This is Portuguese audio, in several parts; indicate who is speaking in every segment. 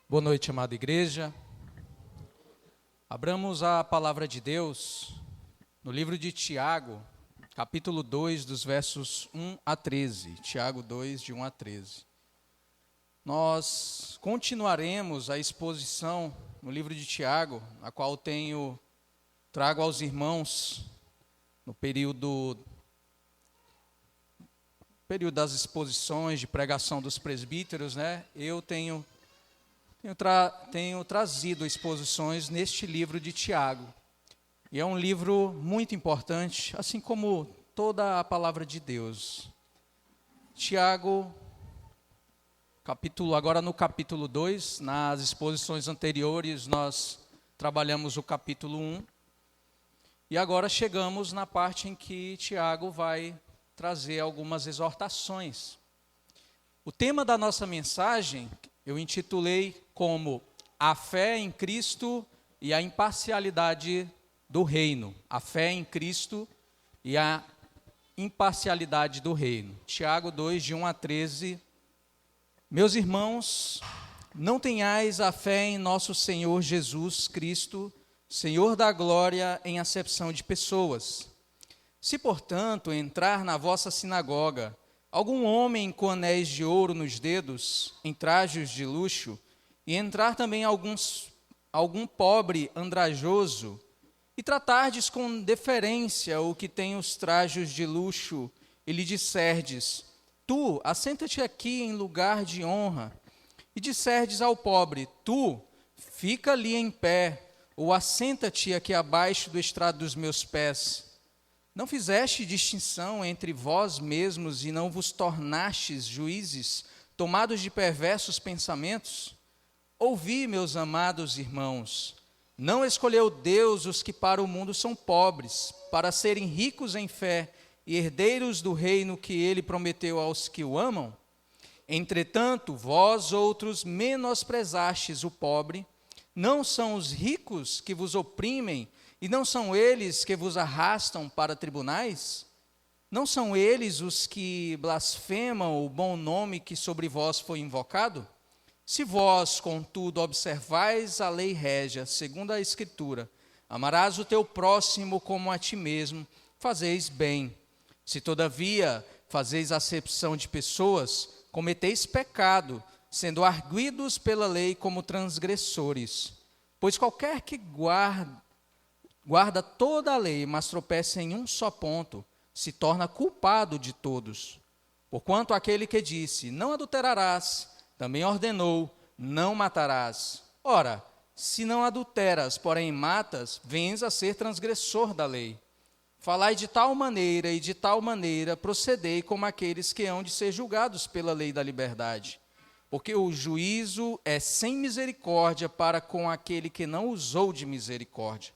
Speaker 1: Boa noite, amada igreja. Abramos a palavra de Deus no livro de Tiago, capítulo 2, dos versos 1 a 13. Tiago 2, de 1 a 13. Nós continuaremos a exposição no livro de Tiago, a qual trago aos irmãos no período das exposições de pregação dos presbíteros, né? Eu tenho trazido exposições neste livro de Tiago. E é um livro muito importante, assim como toda a palavra de Deus. Tiago, agora no capítulo 2, nas exposições anteriores nós trabalhamos o capítulo 1. E agora chegamos na parte em que Tiago vai trazer algumas exortações. O tema da nossa mensagem eu intitulei como A Fé em Cristo e a Imparcialidade do Reino. A fé em Cristo e a imparcialidade do reino. Tiago 2, de 1 a 13. Meus irmãos, não tenhais a fé em nosso Senhor Jesus Cristo, Senhor da glória, em acepção de pessoas. Se, portanto, entrar na vossa sinagoga algum homem com anéis de ouro nos dedos, em trajos de luxo, e entrar também algum pobre andrajoso, e tratardes com deferência o que tem os trajos de luxo, e lhe disserdes: tu, assenta-te aqui em lugar de honra, e disserdes ao pobre: tu, fica ali em pé, ou assenta-te aqui abaixo do estrado dos meus pés. Não fizeste distinção entre vós mesmos e não vos tornastes juízes, tomados de perversos pensamentos? Ouvi, meus amados irmãos, não escolheu Deus os que para o mundo são pobres, para serem ricos em fé e herdeiros do reino que ele prometeu aos que o amam? Entretanto, vós outros menosprezastes o pobre. Não são os ricos que vos oprimem, e não são eles que vos arrastam para tribunais? Não são eles os que blasfemam o bom nome que sobre vós foi invocado? Se vós, contudo, observais a lei régia, segundo a Escritura, amarás o teu próximo como a ti mesmo, fazeis bem. Se, todavia, fazeis acepção de pessoas, cometeis pecado, sendo arguidos pela lei como transgressores. Pois qualquer que guarda toda a lei, mas tropeça em um só ponto, se torna culpado de todos. Porquanto aquele que disse, não adulterarás, também ordenou, não matarás. Ora, se não adulteras, porém matas, vens a ser transgressor da lei. Falai de tal maneira e de tal maneira procedei como aqueles que hão de ser julgados pela lei da liberdade. Porque o juízo é sem misericórdia para com aquele que não usou de misericórdia.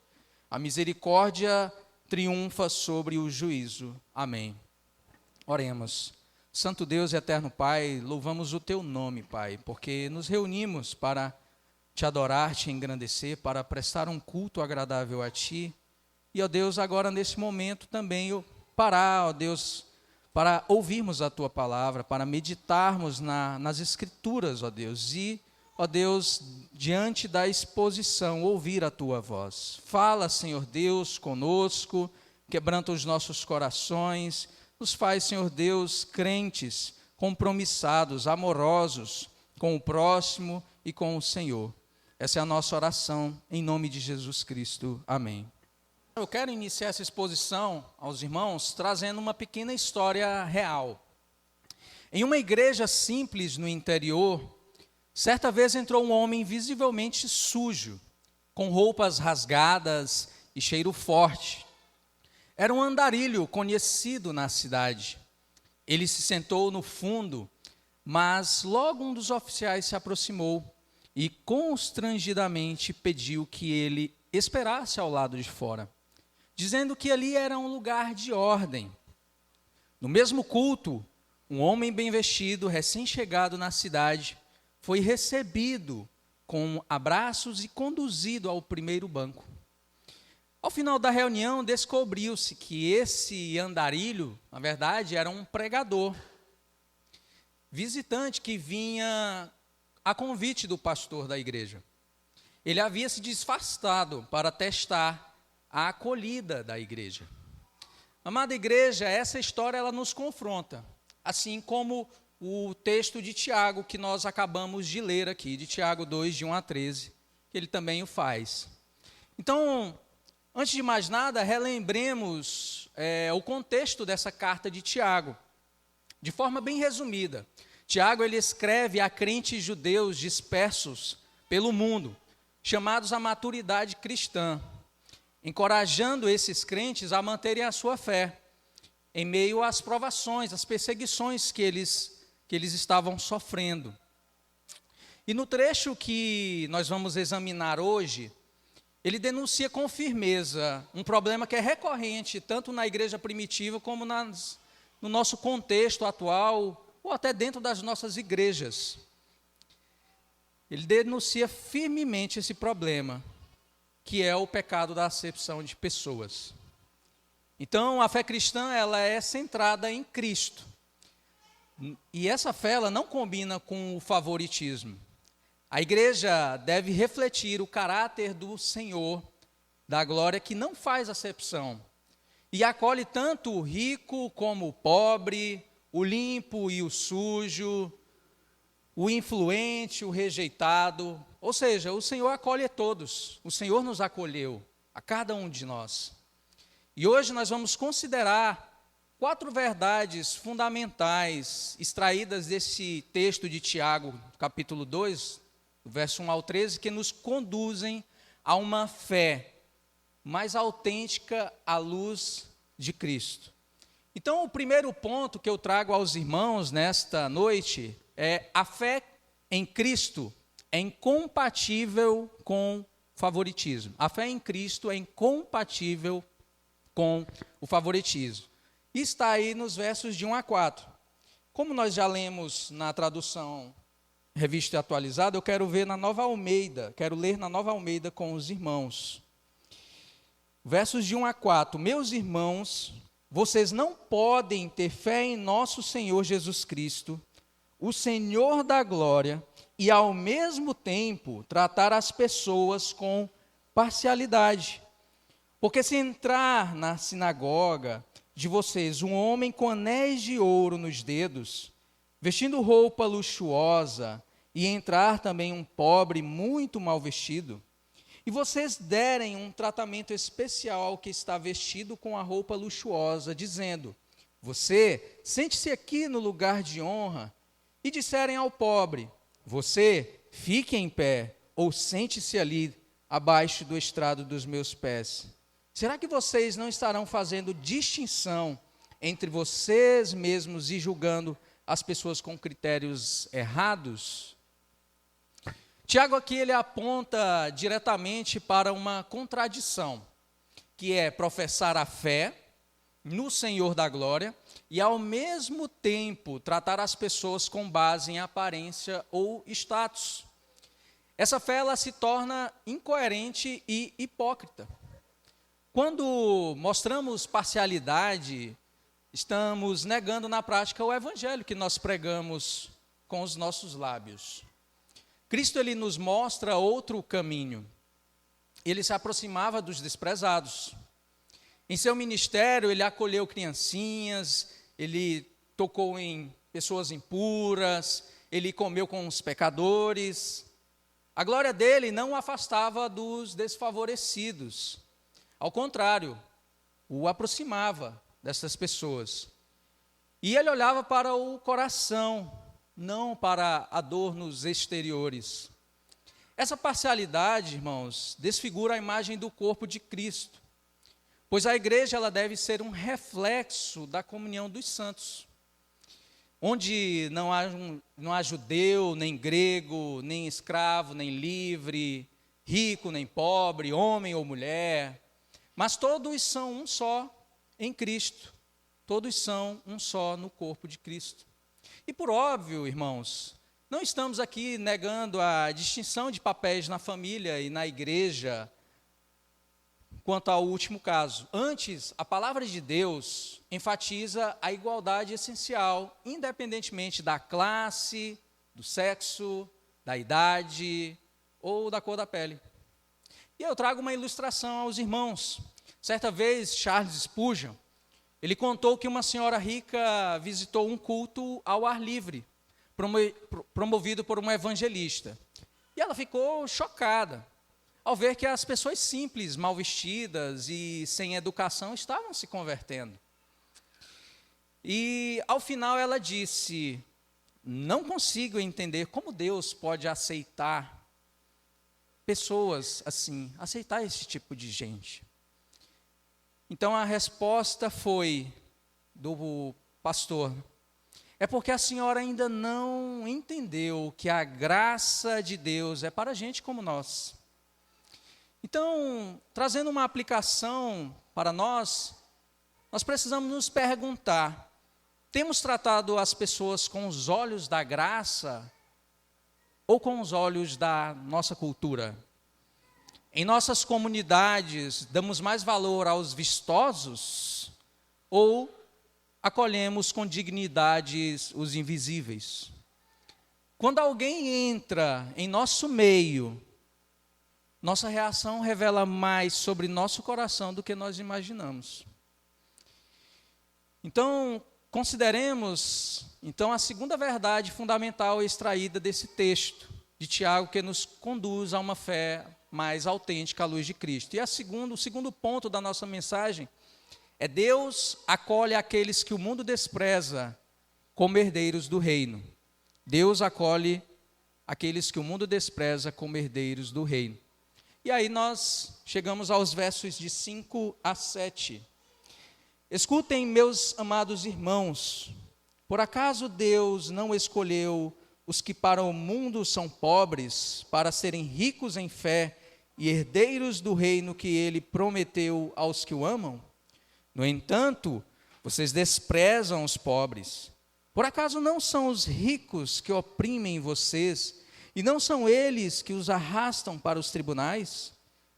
Speaker 1: A misericórdia triunfa sobre o juízo. Amém. Oremos. Santo Deus e eterno Pai, louvamos o Teu nome, Pai, porque nos reunimos para Te adorar, Te engrandecer, para prestar um culto agradável a Ti. E, ó Deus, agora nesse momento também parar, ó Deus, para ouvirmos a Tua palavra, para meditarmos nas Escrituras, ó Deus, e ó Deus, diante da exposição, ouvir a Tua voz. Fala, Senhor Deus, conosco, quebranta os nossos corações, nos faz, Senhor Deus, crentes, compromissados, amorosos com o próximo e com o Senhor. Essa é a nossa oração, em nome de Jesus Cristo. Amém. Eu quero iniciar essa exposição aos irmãos trazendo uma pequena história real. Em uma igreja simples no interior, certa vez entrou um homem visivelmente sujo, com roupas rasgadas e cheiro forte. Era um andarilho conhecido na cidade. Ele se sentou no fundo, mas logo um dos oficiais se aproximou e constrangidamente pediu que ele esperasse ao lado de fora, dizendo que ali era um lugar de ordem. No mesmo culto, um homem bem vestido, recém-chegado na cidade, foi recebido com abraços e conduzido ao primeiro banco. Ao final da reunião, descobriu-se que esse andarilho, na verdade, era um pregador, visitante que vinha a convite do pastor da igreja. Ele havia se disfarçado para testar a acolhida da igreja. Amada igreja, essa história ela nos confronta, assim como o texto de Tiago que nós acabamos de ler aqui, de Tiago 2, de 1 a 13, que ele também o faz. Então, antes de mais nada, relembremos o contexto dessa carta de Tiago, de forma bem resumida. Tiago ele escreve a crentes judeus dispersos pelo mundo, chamados à maturidade cristã, encorajando esses crentes a manterem a sua fé, em meio às provações, às perseguições que eles estavam sofrendo. E no trecho que nós vamos examinar hoje, ele denuncia com firmeza um problema que é recorrente, tanto na igreja primitiva como no nosso contexto atual, ou até dentro das nossas igrejas. Ele denuncia firmemente esse problema, que é o pecado da acepção de pessoas. Então, a fé cristã ela é centrada em Cristo. E essa fé ela não combina com o favoritismo. A igreja deve refletir o caráter do Senhor, da glória, que não faz acepção. E acolhe tanto o rico como o pobre, o limpo e o sujo, o influente, o rejeitado. Ou seja, o Senhor acolhe a todos. O Senhor nos acolheu, a cada um de nós. E hoje nós vamos considerar 4 verdades fundamentais extraídas desse texto de Tiago, capítulo 2, do verso 1 ao 13, que nos conduzem a uma fé mais autêntica à luz de Cristo. Então, o primeiro ponto que eu trago aos irmãos nesta noite é a fé em Cristo é incompatível com favoritismo. A fé em Cristo é incompatível com o favoritismo. E está aí nos versos de 1 a 4. Como nós já lemos na tradução Revista Atualizada, eu quero ler na Nova Almeida com os irmãos. Versos de 1 a 4. Meus irmãos, vocês não podem ter fé em nosso Senhor Jesus Cristo, o Senhor da glória, e ao mesmo tempo tratar as pessoas com parcialidade. Porque se entrar na sinagoga de vocês um homem com anéis de ouro nos dedos, vestindo roupa luxuosa, e entrar também um pobre muito mal vestido, e vocês derem um tratamento especial ao que está vestido com a roupa luxuosa, dizendo: você, sente-se aqui no lugar de honra, e disserem ao pobre: você, fique em pé, ou sente-se ali, abaixo do estrado dos meus pés. Será que vocês não estarão fazendo distinção entre vocês mesmos e julgando as pessoas com critérios errados? Tiago aqui ele aponta diretamente para uma contradição, que é professar a fé no Senhor da glória e ao mesmo tempo tratar as pessoas com base em aparência ou status. Essa fé ela se torna incoerente e hipócrita. Quando mostramos parcialidade, estamos negando na prática o evangelho que nós pregamos com os nossos lábios. Cristo ele nos mostra outro caminho. Ele se aproximava dos desprezados. Em seu ministério, ele acolheu criancinhas, ele tocou em pessoas impuras, ele comeu com os pecadores. A glória dele não o afastava dos desfavorecidos. Ao contrário, o aproximava dessas pessoas. E ele olhava para o coração, não para adornos exteriores. Essa parcialidade, irmãos, desfigura a imagem do corpo de Cristo, pois a igreja ela deve ser um reflexo da comunhão dos santos, onde não há judeu, nem grego, nem escravo, nem livre, rico, nem pobre, homem ou mulher, mas todos são um só em Cristo, todos são um só no corpo de Cristo. E por óbvio, irmãos, não estamos aqui negando a distinção de papéis na família e na igreja quanto ao último caso. Antes, a palavra de Deus enfatiza a igualdade essencial, independentemente da classe, do sexo, da idade ou da cor da pele. E eu trago uma ilustração aos irmãos. Certa vez, Charles Spurgeon, ele contou que uma senhora rica visitou um culto ao ar livre, promovido por um evangelista. E ela ficou chocada ao ver que as pessoas simples, mal vestidas e sem educação estavam se convertendo. E ao final ela disse: não consigo entender como Deus pode aceitar pessoas assim, aceitar esse tipo de gente. Então a resposta foi do pastor: é porque a senhora ainda não entendeu que a graça de Deus é para gente como nós. Então, trazendo uma aplicação para nós precisamos nos perguntar: temos tratado as pessoas com os olhos da graça ou com os olhos da nossa cultura? Em nossas comunidades, damos mais valor aos vistosos ou acolhemos com dignidade os invisíveis? Quando alguém entra em nosso meio, nossa reação revela mais sobre nosso coração do que nós imaginamos. Então, consideremos a segunda verdade fundamental extraída desse texto de Tiago, que nos conduz a uma fé mais autêntica à luz de Cristo. E o segundo ponto da nossa mensagem é: Deus acolhe aqueles que o mundo despreza como herdeiros do reino. Deus acolhe aqueles que o mundo despreza como herdeiros do reino. E aí nós chegamos aos versos de 5 a 7. Escutem, meus amados irmãos, por acaso Deus não escolheu os que para o mundo são pobres, para serem ricos em fé e herdeiros do reino que ele prometeu aos que o amam? No entanto, vocês desprezam os pobres. Por acaso não são os ricos que oprimem vocês, e não são eles que os arrastam para os tribunais?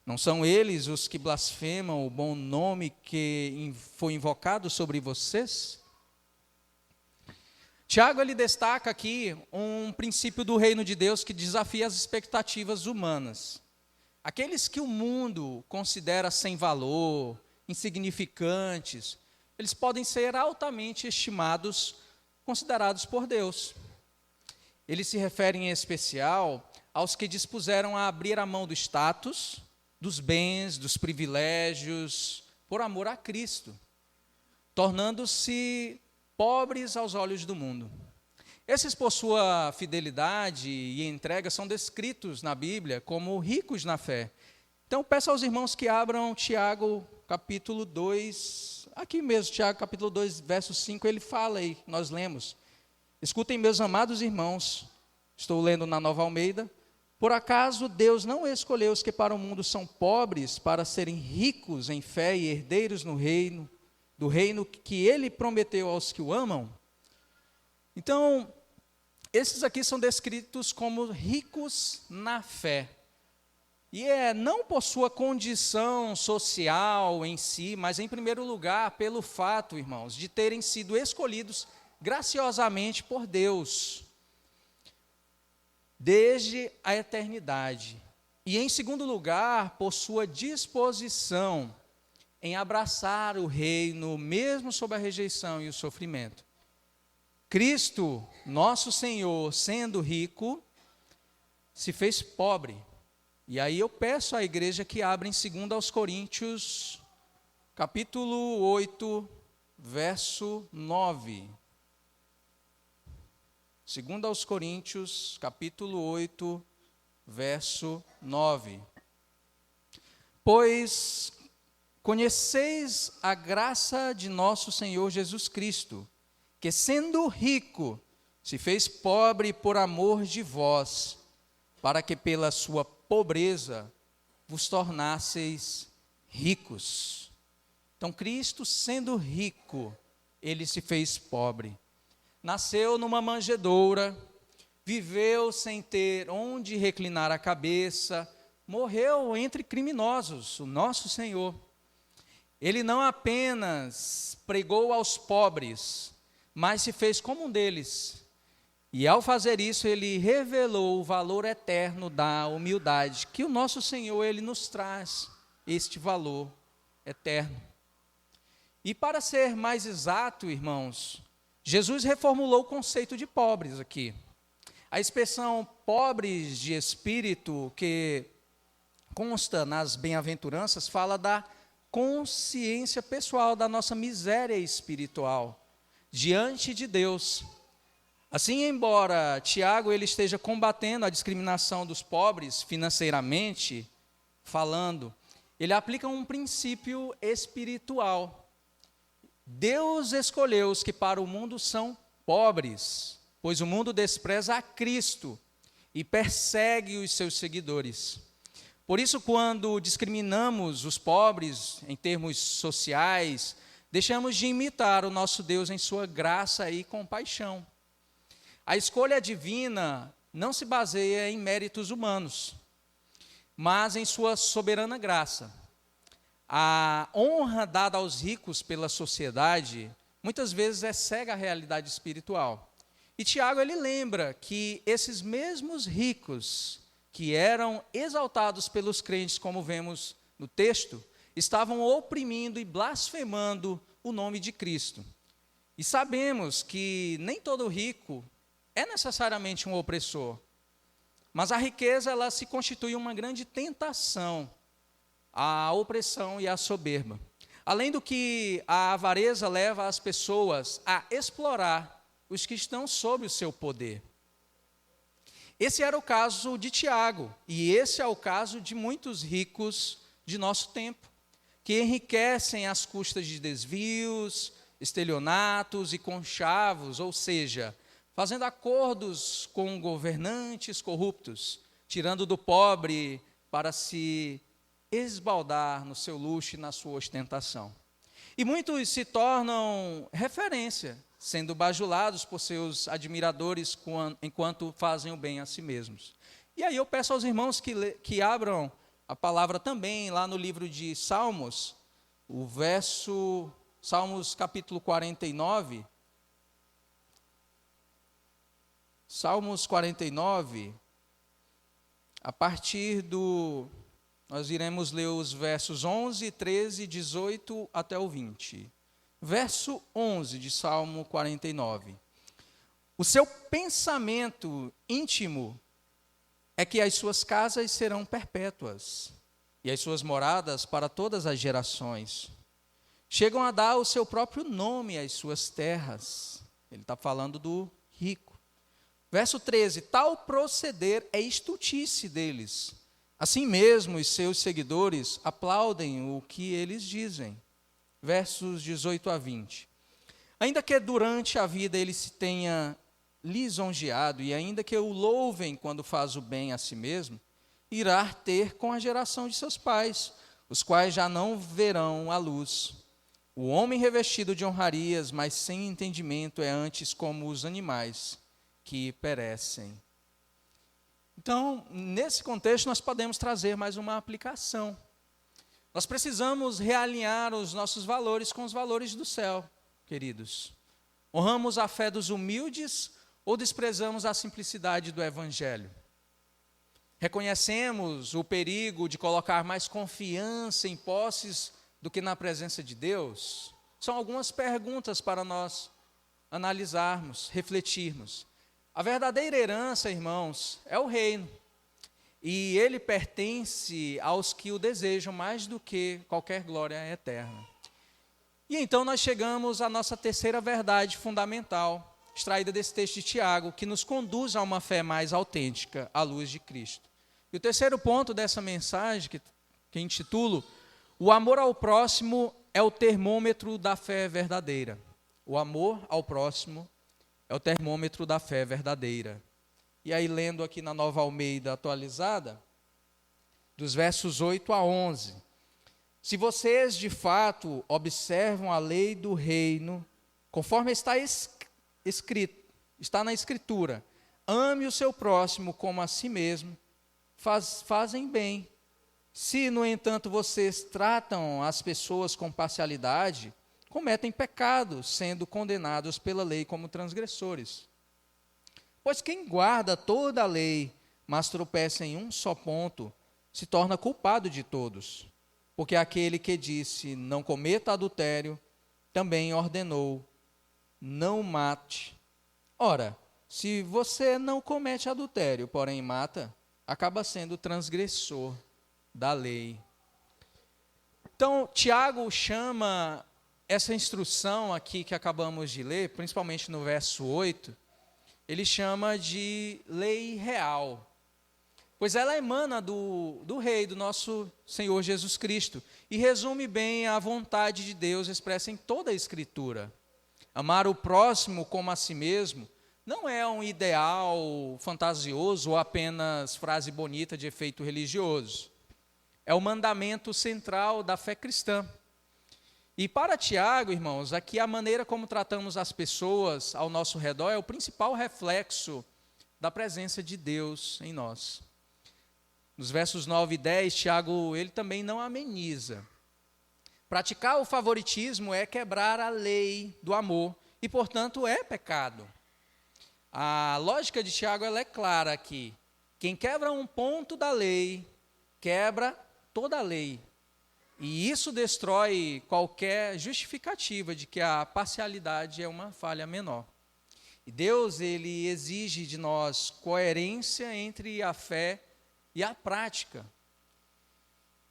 Speaker 1: Não são eles os que blasfemam o bom nome que foi invocado sobre vocês? Tiago, ele destaca aqui um princípio do reino de Deus que desafia as expectativas humanas. Aqueles que o mundo considera sem valor, insignificantes, eles podem ser altamente estimados, considerados por Deus. Ele se refere em especial aos que dispuseram a abrir a mão do status, dos bens, dos privilégios, por amor a Cristo, tornando-se pobres aos olhos do mundo. Esses, por sua fidelidade e entrega, são descritos na Bíblia como ricos na fé. Então, peço aos irmãos que abram Tiago, capítulo 2, aqui mesmo, Tiago, capítulo 2, verso 5, ele fala aí, nós lemos: escutem, meus amados irmãos, estou lendo na Nova Almeida: por acaso Deus não escolheu os que para o mundo são pobres, para serem ricos em fé e herdeiros do reino que ele prometeu aos que o amam? Então, esses aqui são descritos como ricos na fé. E não por sua condição social em si, mas em primeiro lugar pelo fato, irmãos, de terem sido escolhidos graciosamente por Deus, desde a eternidade. E em segundo lugar, por sua disposição em abraçar o reino, mesmo sob a rejeição e o sofrimento. Cristo, nosso Senhor, sendo rico, se fez pobre. E aí eu peço à igreja que abra em 2 aos Coríntios, capítulo 8, verso 9. 2 aos Coríntios, capítulo 8, verso 9. Pois conheceis a graça de nosso Senhor Jesus Cristo, que sendo rico, se fez pobre por amor de vós, para que pela sua pobreza vos tornasseis ricos. Então, Cristo, sendo rico, ele se fez pobre. Nasceu numa manjedoura, viveu sem ter onde reclinar a cabeça, morreu entre criminosos, o nosso Senhor. Ele não apenas pregou aos pobres, mas se fez como um deles. E ao fazer isso, ele revelou o valor eterno da humildade, que o nosso Senhor, ele nos traz este valor eterno. E para ser mais exato, irmãos, Jesus reformulou o conceito de pobres aqui. A expressão pobres de espírito, que consta nas bem-aventuranças, fala da consciência pessoal da nossa miséria espiritual diante de Deus. Assim, embora Tiago ele esteja combatendo a discriminação dos pobres financeiramente falando, ele aplica um princípio espiritual. Deus escolheu os que para o mundo são pobres, pois o mundo despreza a Cristo e persegue os seus seguidores. Por isso, quando discriminamos os pobres em termos sociais, deixamos de imitar o nosso Deus em sua graça e compaixão. A escolha divina não se baseia em méritos humanos, mas em sua soberana graça. A honra dada aos ricos pela sociedade, muitas vezes é cega à realidade espiritual. E Tiago, ele lembra que esses mesmos ricos, que eram exaltados pelos crentes, como vemos no texto, estavam oprimindo e blasfemando o nome de Cristo. E sabemos que nem todo rico é necessariamente um opressor, mas a riqueza ela se constitui uma grande tentação à opressão e à soberba. Além do que a avareza leva as pessoas a explorar os que estão sob o seu poder. Esse era o caso de Tiago, e esse é o caso de muitos ricos de nosso tempo, que enriquecem às custas de desvios, estelionatos e conchavos, ou seja, fazendo acordos com governantes corruptos, tirando do pobre para se esbaldar no seu luxo e na sua ostentação. E muitos se tornam referência, sendo bajulados por seus admiradores enquanto fazem o bem a si mesmos. E aí eu peço aos irmãos que abram a palavra também lá no livro de Salmos, Salmos capítulo 49, Salmos 49, nós iremos ler os versos 11, 13, 18 até o 20. Verso 11 de Salmo 49. O seu pensamento íntimo é que as suas casas serão perpétuas, e as suas moradas para todas as gerações. Chegam a dar o seu próprio nome às suas terras. Ele está falando do rico. Verso 13, tal proceder é estultice deles. Assim mesmo, os seus seguidores aplaudem o que eles dizem. Versos 18 a 20. Ainda que durante a vida ele se tenha lisonjeado, e ainda que o louvem quando faz o bem a si mesmo, irá ter com a geração de seus pais, os quais já não verão a luz. O homem revestido de honrarias, mas sem entendimento, é antes como os animais que perecem. Então, nesse contexto, nós podemos trazer mais uma aplicação. Nós precisamos realinhar os nossos valores com os valores do céu, queridos. Honramos a fé dos humildes ou desprezamos a simplicidade do Evangelho? Reconhecemos o perigo de colocar mais confiança em posses do que na presença de Deus? São algumas perguntas para nós analisarmos, refletirmos. A verdadeira herança, irmãos, é o reino. E ele pertence aos que o desejam mais do que qualquer glória eterna. E então nós chegamos à nossa terceira verdade fundamental, extraída desse texto de Tiago, que nos conduz a uma fé mais autêntica, à luz de Cristo. E o terceiro ponto dessa mensagem, que intitulo, o amor ao próximo é o termômetro da fé verdadeira. O amor ao próximo é o termômetro da fé verdadeira. E aí, lendo aqui na Nova Almeida atualizada, dos versos 8 a 11. Se vocês, de fato, observam a lei do reino, conforme está escrito, está na Escritura, ame o seu próximo como a si mesmo, fazem bem. Se, no entanto, vocês tratam as pessoas com parcialidade, cometem pecado, sendo condenados pela lei como transgressores. Pois quem guarda toda a lei, mas tropeça em um só ponto, se torna culpado de todos. Porque aquele que disse, não cometa adultério, também ordenou, não mate. Ora, se você não comete adultério, porém mata, acaba sendo transgressor da lei. Então, Tiago chama essa instrução aqui que acabamos de ler, principalmente no verso 8, ele chama de lei real, pois ela emana do Rei, do nosso Senhor Jesus Cristo, e resume bem a vontade de Deus expressa em toda a Escritura. Amar o próximo como a si mesmo não é um ideal fantasioso ou apenas frase bonita de efeito religioso. É o mandamento central da fé cristã. E para Tiago, irmãos, aqui a maneira como tratamos as pessoas ao nosso redor é o principal reflexo da presença de Deus em nós. Nos versos 9 e 10, Tiago, ele também não ameniza. Praticar o favoritismo é quebrar a lei do amor e, portanto, é pecado. A lógica de Tiago ela é clara aqui. Quem quebra um ponto da lei, quebra toda a lei. E isso destrói qualquer justificativa de que a parcialidade é uma falha menor. E Deus, ele exige de nós coerência entre a fé e a prática.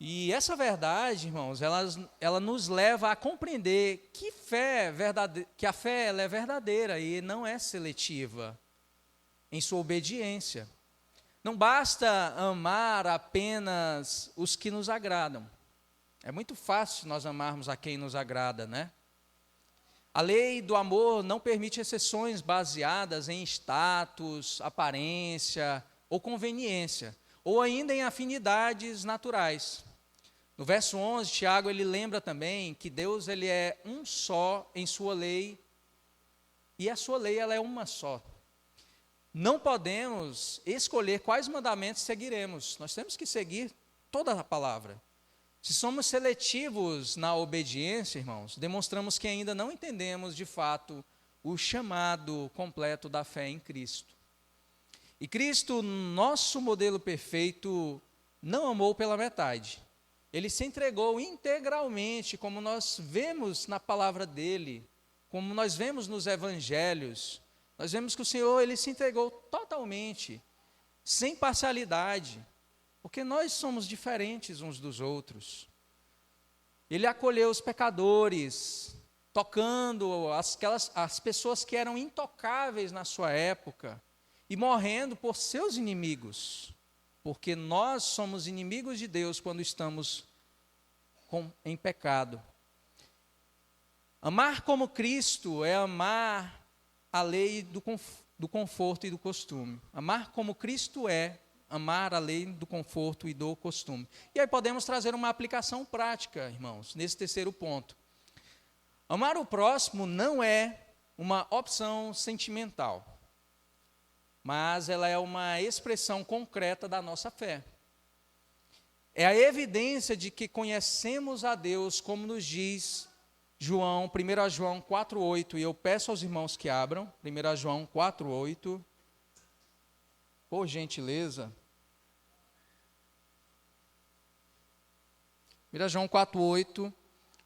Speaker 1: E essa verdade, irmãos, ela nos leva a compreender que a fé ela é verdadeira e não é seletiva em sua obediência. Não basta amar apenas os que nos agradam. É muito fácil nós amarmos a quem nos agrada, né? A lei do amor não permite exceções baseadas em status, aparência ou conveniência, ou ainda em afinidades naturais. No verso 11, Tiago ele lembra também que Deus ele é um só em sua lei, e a sua lei ela é uma só. Não podemos escolher quais mandamentos seguiremos, nós temos que seguir toda a palavra. Se somos seletivos na obediência, irmãos, demonstramos que ainda não entendemos de fato o chamado completo da fé em Cristo. E Cristo, nosso modelo perfeito, não amou pela metade. Ele se entregou integralmente, como nós vemos na palavra dele, como nós vemos nos evangelhos. Nós vemos que o Senhor ele se entregou totalmente, sem parcialidade, porque nós somos diferentes uns dos outros. Ele acolheu os pecadores, tocando as pessoas que eram intocáveis na sua época, e morrendo por seus inimigos, porque nós somos inimigos de Deus quando estamos em pecado. Amar como Cristo é amar a lei do conforto e do costume. Amar como Cristo é amar a lei do conforto e do costume. E aí podemos trazer uma aplicação prática, irmãos, nesse terceiro ponto. Amar o próximo não é uma opção sentimental, mas ela é uma expressão concreta da nossa fé. É a evidência de que conhecemos a Deus, como nos diz 1 João 4,8, e eu peço aos irmãos que abram, 1 João 4,8, por gentileza. 1 João 4,8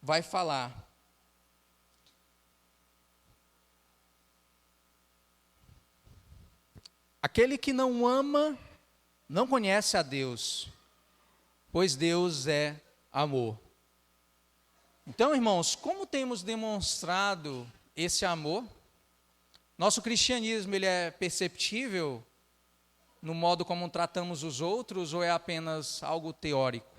Speaker 1: vai falar. Aquele que não ama, não conhece a Deus, pois Deus é amor. Então, irmãos, como temos demonstrado esse amor? Nosso cristianismo ele é perceptível no modo como tratamos os outros ou é apenas algo teórico?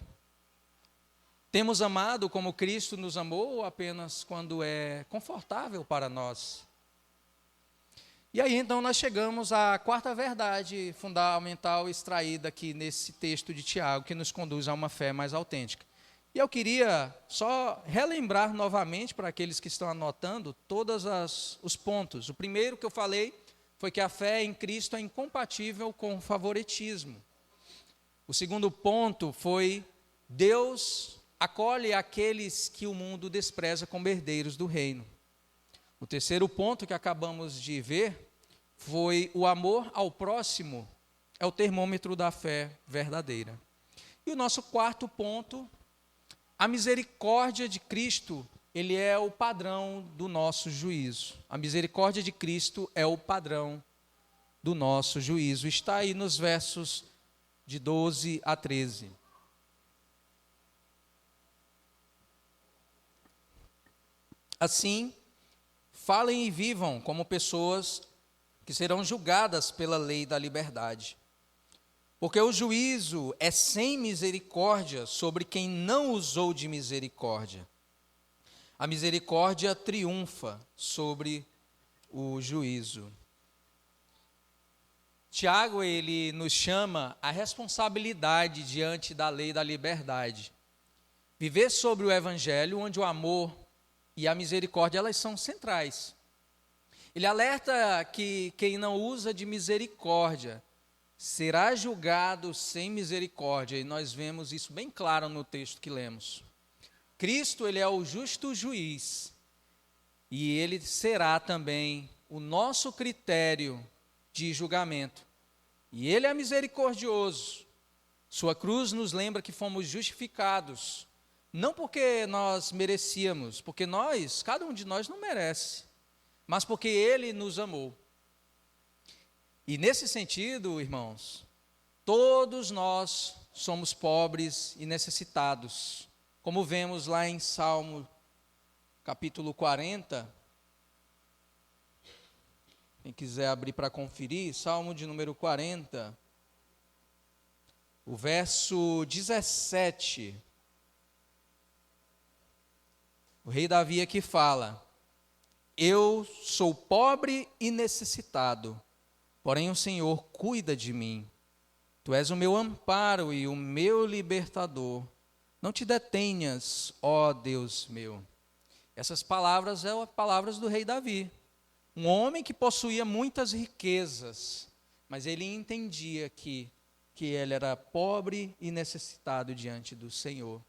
Speaker 1: Temos amado como Cristo nos amou ou apenas quando é confortável para nós? E aí, então, nós chegamos à quarta verdade fundamental extraída aqui nesse texto de Tiago, que nos conduz a uma fé mais autêntica. E eu queria só relembrar novamente para aqueles que estão anotando todos os pontos. O primeiro que eu falei foi que a fé em Cristo é incompatível com o favoritismo. O segundo ponto foi Deus acolhe aqueles que o mundo despreza como herdeiros do reino. O terceiro ponto que acabamos de ver foi o amor ao próximo é o termômetro da fé verdadeira. E o nosso quarto ponto, a misericórdia de Cristo, ele é o padrão do nosso juízo. A misericórdia de Cristo é o padrão do nosso juízo. Está aí nos versos de 12 a 13. Assim, falem e vivam como pessoas que serão julgadas pela lei da liberdade. Porque o juízo é sem misericórdia sobre quem não usou de misericórdia. A misericórdia triunfa sobre o juízo. Tiago, ele nos chama à responsabilidade diante da lei da liberdade. Viver sobre o evangelho, onde o amor e a misericórdia, elas são centrais. Ele alerta que quem não usa de misericórdia será julgado sem misericórdia, e nós vemos isso bem claro no texto que lemos. Cristo, ele é o justo juiz, e ele será também o nosso critério de julgamento. E ele é misericordioso. Sua cruz nos lembra que fomos justificados, não porque nós merecíamos, porque cada um de nós não merece, mas porque ele nos amou. E nesse sentido, irmãos, todos nós somos pobres e necessitados, como vemos lá em Salmo, capítulo 40. Quem quiser abrir para conferir, Salmo de número 40, o verso 17. O rei Davi aqui fala: eu sou pobre e necessitado, porém o Senhor cuida de mim. Tu és o meu amparo e o meu libertador. Não te detenhas, ó Deus meu. Essas palavras são as palavras do rei Davi. Um homem que possuía muitas riquezas, mas ele entendia que ele era pobre e necessitado diante do Senhor.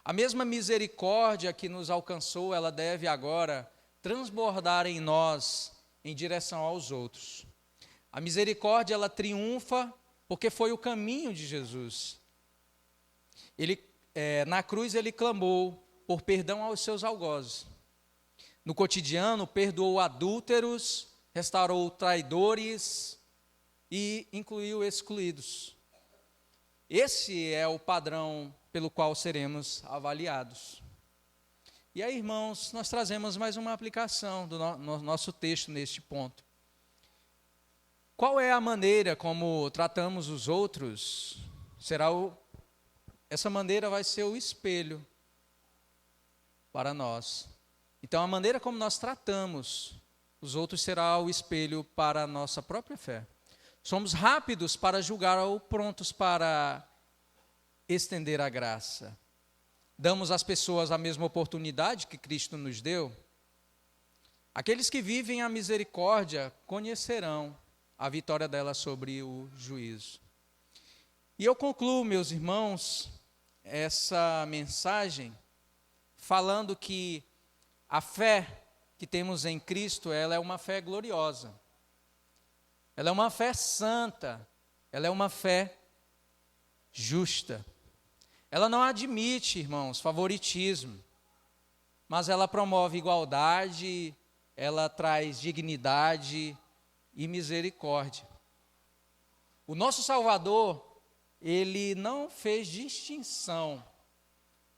Speaker 1: A mesma misericórdia que nos alcançou, ela deve agora transbordar em nós em direção aos outros. A misericórdia, ela triunfa porque foi o caminho de Jesus. Na cruz ele clamou por perdão aos seus algozes. No cotidiano, perdoou adúlteros, restaurou traidores e incluiu excluídos. Esse é o padrão pelo qual seremos avaliados. E aí, irmãos, nós trazemos mais uma aplicação do nosso texto neste ponto. Qual é a maneira como tratamos os outros? Essa maneira vai ser o espelho para nós. Então, a maneira como nós tratamos os outros será o espelho para a nossa própria fé. Somos rápidos para julgar ou prontos para estender a graça. Damos às pessoas a mesma oportunidade que Cristo nos deu. Aqueles que vivem a misericórdia conhecerão a vitória dela sobre o juízo. E eu concluo, meus irmãos, essa mensagem falando que a fé que temos em Cristo, ela é uma fé gloriosa. Ela é uma fé santa. Ela é uma fé justa. Ela não admite, irmãos, favoritismo, mas ela promove igualdade, ela traz dignidade e misericórdia. O nosso Salvador, ele não fez distinção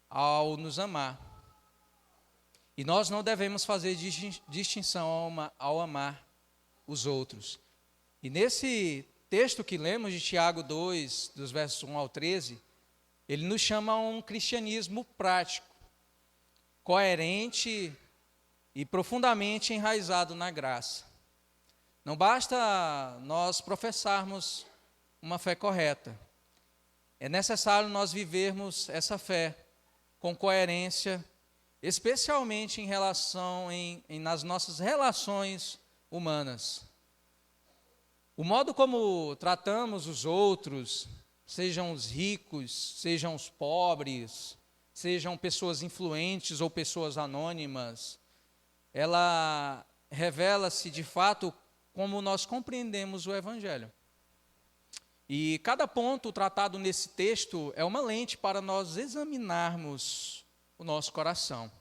Speaker 1: ao nos amar. E nós não devemos fazer distinção ao amar os outros. E nesse texto que lemos de Tiago 2, dos versos 1 ao 13, ele nos chama a um cristianismo prático, coerente e profundamente enraizado na graça. Não basta nós professarmos uma fé correta. É necessário nós vivermos essa fé com coerência, especialmente em relação nas nossas relações humanas. O modo como tratamos os outros, sejam os ricos, sejam os pobres, sejam pessoas influentes ou pessoas anônimas, ela revela-se de fato como nós compreendemos o Evangelho. E cada ponto tratado nesse texto é uma lente para nós examinarmos o nosso coração.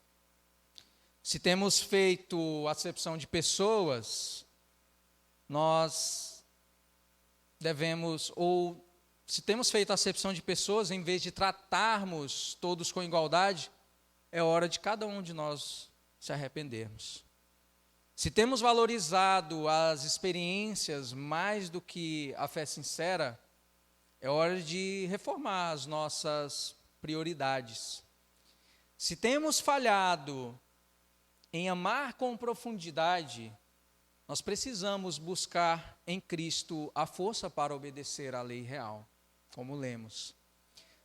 Speaker 1: Se temos feito acepção de pessoas, nós devemos, ou se temos feito acepção de pessoas, em vez de tratarmos todos com igualdade, é hora de cada um de nós se arrependermos. Se temos valorizado as experiências mais do que a fé sincera, é hora de reformar as nossas prioridades. Se temos falhado em amar com profundidade, nós precisamos buscar em Cristo a força para obedecer à lei real, como lemos.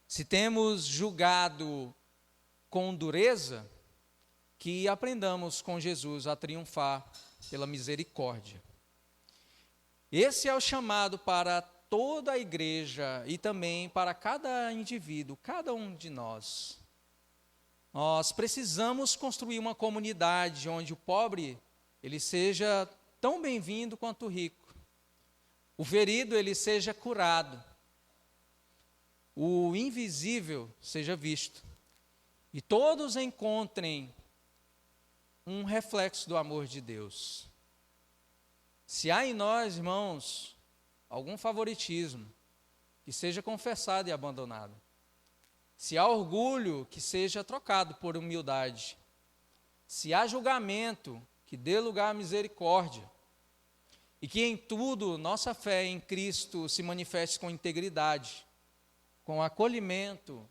Speaker 1: Se temos julgado com dureza, que aprendamos com Jesus a triunfar pela misericórdia. Esse é o chamado para toda a igreja e também para cada indivíduo, cada um de nós. Nós precisamos construir uma comunidade onde o pobre ele seja tão bem-vindo quanto o rico. O ferido ele seja curado. O invisível seja visto. E todos encontrem um reflexo do amor de Deus. Se há em nós, irmãos, algum favoritismo, que seja confessado e abandonado. Se há orgulho, que seja trocado por humildade. Se há julgamento, que dê lugar à misericórdia. E que em tudo nossa fé em Cristo se manifeste com integridade, com acolhimento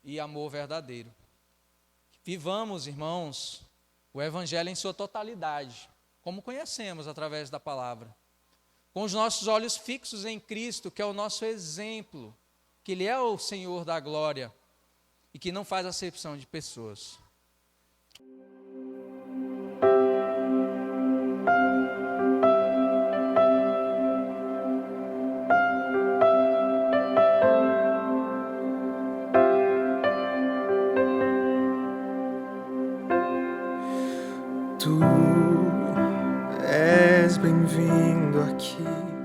Speaker 1: e amor verdadeiro. Vivamos, irmãos, o Evangelho em sua totalidade, como conhecemos através da palavra, com os nossos olhos fixos em Cristo, que é o nosso exemplo, que Ele é o Senhor da glória e que não faz acepção de pessoas.
Speaker 2: Tu és bem-vindo aqui.